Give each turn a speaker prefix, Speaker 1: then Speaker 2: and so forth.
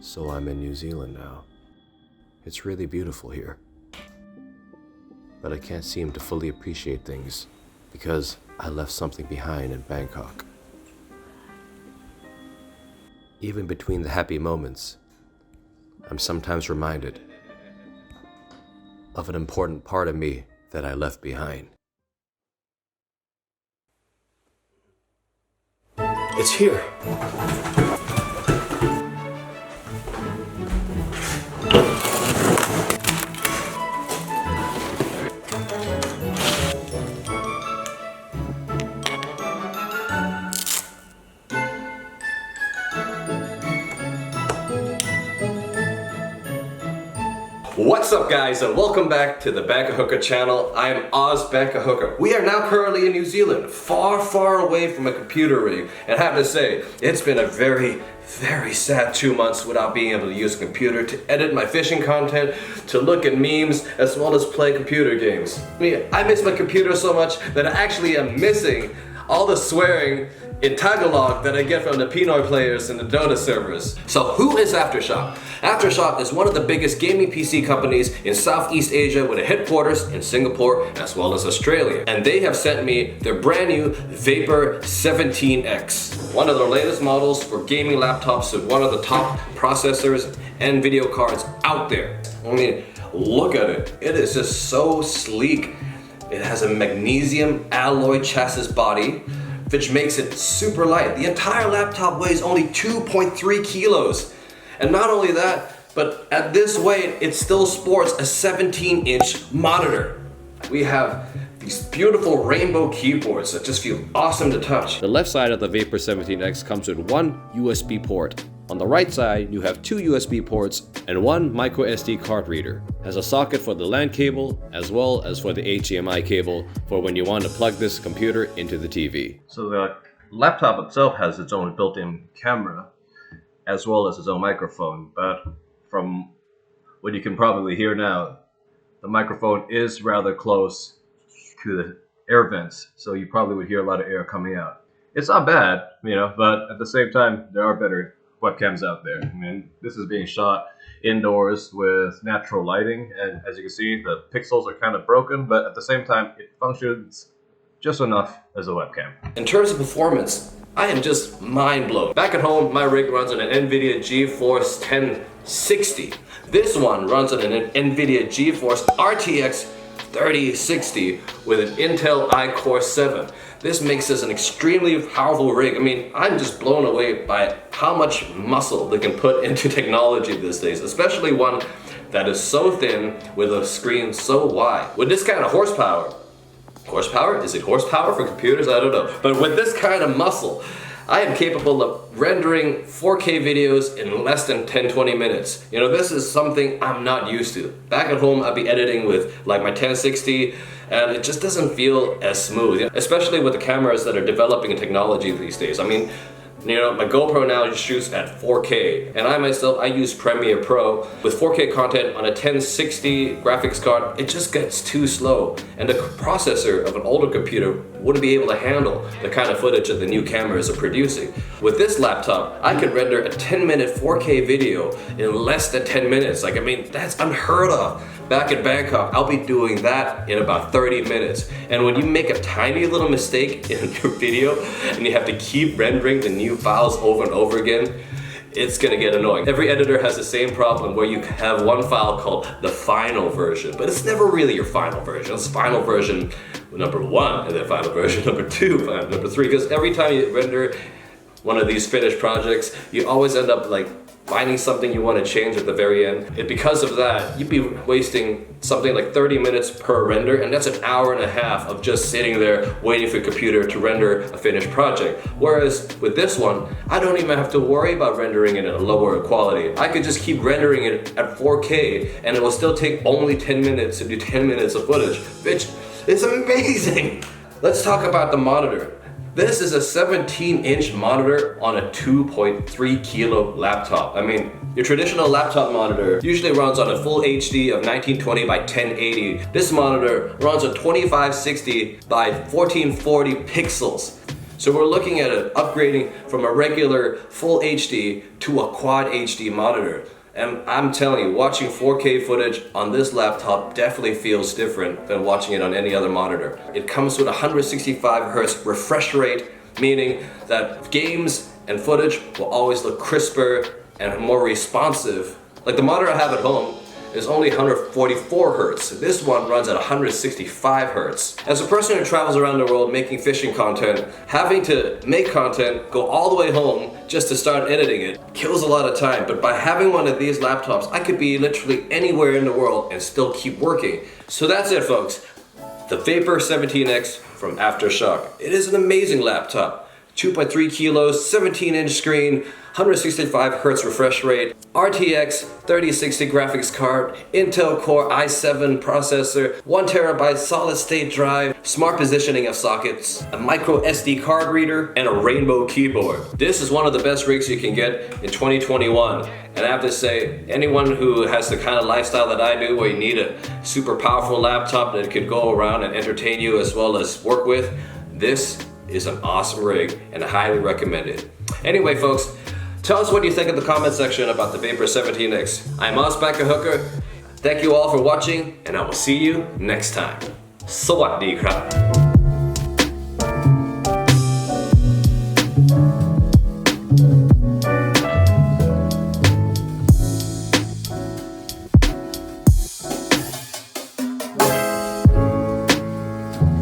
Speaker 1: So I'm in New Zealand now. It's really beautiful here. But I can't seem to fully appreciate things because I left something behind in Bangkok. Even between the happy moments, I'm sometimes reminded of an important part of me that I left behind. It's here. What's up guys, and welcome back to the Bangkok channel. I am Oz Bangkok. We are now currently in New Zealand, far away from a computer rig, and I have to say, it's been a very sad 2 months without being able to use a computer to edit my fishing content, to look at memes, as well as play computer games. I miss my computer so much that I actually am missing all the swearing in Tagalog that I get from the Pinoy players in the Dota servers. So who is Aftershock? Aftershock is one of the biggest gaming PC companies in Southeast Asia with a headquarters in Singapore as well as Australia. And they have sent me their brand new Vapor 17X. One of their latest models for gaming laptops with one of the top processors and video cards out there. I mean, look at it. It is just so sleek. It has a magnesium alloy chassis body, which makes it super light. The entire laptop weighs only 2.3 kilos. And not only that, but at this weight, it still sports a 17-inch monitor. We have these beautiful rainbow keyboards that just feel awesome to touch. The left side of the Vapor 17X comes with one USB port. On the right side, you have two USB ports and one micro SD card reader. It has a socket for the LAN cable as well as for the HDMI cable for when you want to plug this computer into the TV. So the laptop itself has its own built-in camera as well as its own microphone, but from what you can probably hear now, the microphone is rather close to the air vents, so you probably would hear a lot of air coming out. It's not bad, but at the same time, there are better webcams out there. I mean, this is being shot indoors with natural lighting, and as you can see, the pixels are kind of broken, but at the same time, it functions just enough as a webcam. In terms of performance, I am just mind blown. Back at home, my rig runs on an NVIDIA GeForce 1060. This one runs on an NVIDIA GeForce RTX 3060 with an Intel iCore 7. This makes this an extremely powerful rig. I mean, I'm just blown away by how much muscle they can put into technology these days, especially one that is so thin with a screen so wide. With this kind of horsepower, is it horsepower for computers? I don't know. But with this kind of muscle, I am capable of rendering 4K videos in less than 10-20 minutes. This is something I'm not used to. Back at home, I'd be editing with like my 1060, and it just doesn't feel as smooth, especially with the cameras that are developing in technology these days. I mean, my GoPro now shoots at 4K, and I use Premiere Pro. With 4K content on a 1060 graphics card, it just gets too slow, and the processor of an older computer wouldn't be able to handle the kind of footage that the new cameras are producing. With this laptop, I could render a 10-minute 4K video in less than 10 minutes. That's unheard of. Back in Bangkok, I'll be doing that in about 30 minutes. And when you make a tiny little mistake in your video and you have to keep rendering the new files over and over again, it's gonna get annoying. Every editor has the same problem where you have one file called the final version, but it's never really your final version. It's final version number 1, and then final version number 2, number 3, because every time you render one of these finished projects, you always end up finding something you want to change at the very end. And because of that, you'd be wasting something like 30 minutes per render, and that's an hour and a half of just sitting there waiting for your computer to render a finished project. Whereas with this one, I don't even have to worry about rendering it at a lower quality. I could just keep rendering it at 4K, and it will still take only 10 minutes to do 10 minutes of footage, which is amazing. Let's talk about the monitor. This is a 17-inch monitor on a 2.3 kilo laptop. I mean, your traditional laptop monitor usually runs on a full HD of 1920 by 1080. This monitor runs on 2560 by 1440 pixels. So we're looking at upgrading from a regular full HD to a quad HD monitor. And I'm telling you, watching 4K footage on this laptop definitely feels different than watching it on any other monitor. It comes with 165 Hz refresh rate, meaning that games and footage will always look crisper and more responsive. Like the monitor I have at home is only 144 Hz. This one runs at 165 Hz. As a person who travels around the world making fishing content, having to make content, go all the way home just to start editing it, kills a lot of time. But by having one of these laptops, I could be literally anywhere in the world and still keep working. So that's it, folks. The Vapor 17X from Aftershock. It is an amazing laptop. 2.3 kilos, 17-inch screen, 165 Hz refresh rate, RTX 3060 graphics card, Intel Core i7 processor, 1TB solid state drive, smart positioning of sockets, a micro SD card reader, and a rainbow keyboard. This is one of the best rigs you can get in 2021. And I have to say, anyone who has the kind of lifestyle that I do, where you need a super powerful laptop that could go around and entertain you as well as work with, this is an awesome rig and I highly recommend it. Anyway, folks, tell us what you think in the comment section about the Vapor 17X. I'm Oz Hooker. Thank you all for watching, and I will see you next time. สวัสดีครับ